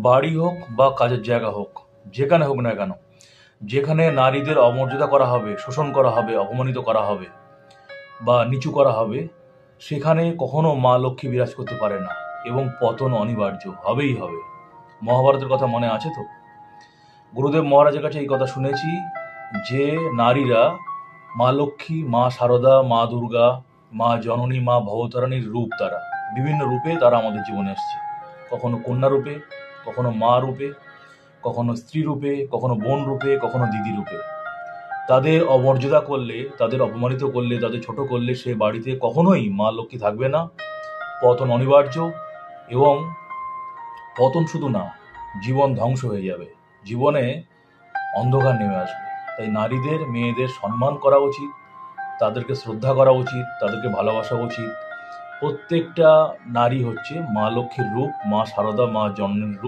বাড়ি হোক বা কাজের জায়গা হোক, যেখানে হোক না কেন, যেখানে নারীদের অমর্যাদা করা হবে, শোষণ করা হবে, অপমানিত করা হবে বা নিচু করা হবে, সেখানে কখনো মা লক্ষ্মী বিরাজ করতে পারে না এবং পতন অনিবার্য হবেই হবে। মহাভারতের কথা মনে আছে তো? গুরুদেব মহারাজের কাছে এই কথা শুনেছি যে নারীরা মা লক্ষ্মী, মা শারদা, মা দুর্গা, মা জননী, মা ভবতারিণীর রূপ। তারা বিভিন্ন রূপে তারা আমাদের জীবনে এসছে। কখনো কন্যা রূপে, কখনো মা রূপে, কখনো স্ত্রী রূপে, কখনো বোন রূপে, কখনো দিদি রূপে। তাদের অমর্যাদা করলে, তাদের অপমানিত করলে, তাদের ছোট করলে সে বাড়িতে কখনোই মা লক্ষ্মী থাকবে না। পতন অনিবার্য, এবং পতন শুধু না, জীবন ধ্বংস হয়ে যাবে, জীবনে অন্ধকার নেমে আসবে। তাই নারীদের, মেয়েদের সম্মান করা উচিত, তাদেরকে শ্রদ্ধা করা উচিত, তাদেরকে ভালোবাসা উচিত। প্রত্যেকটা নারী হচ্ছে মা লক্ষ্মীর রূপ, মা শারদা, মা জননীর রূপ।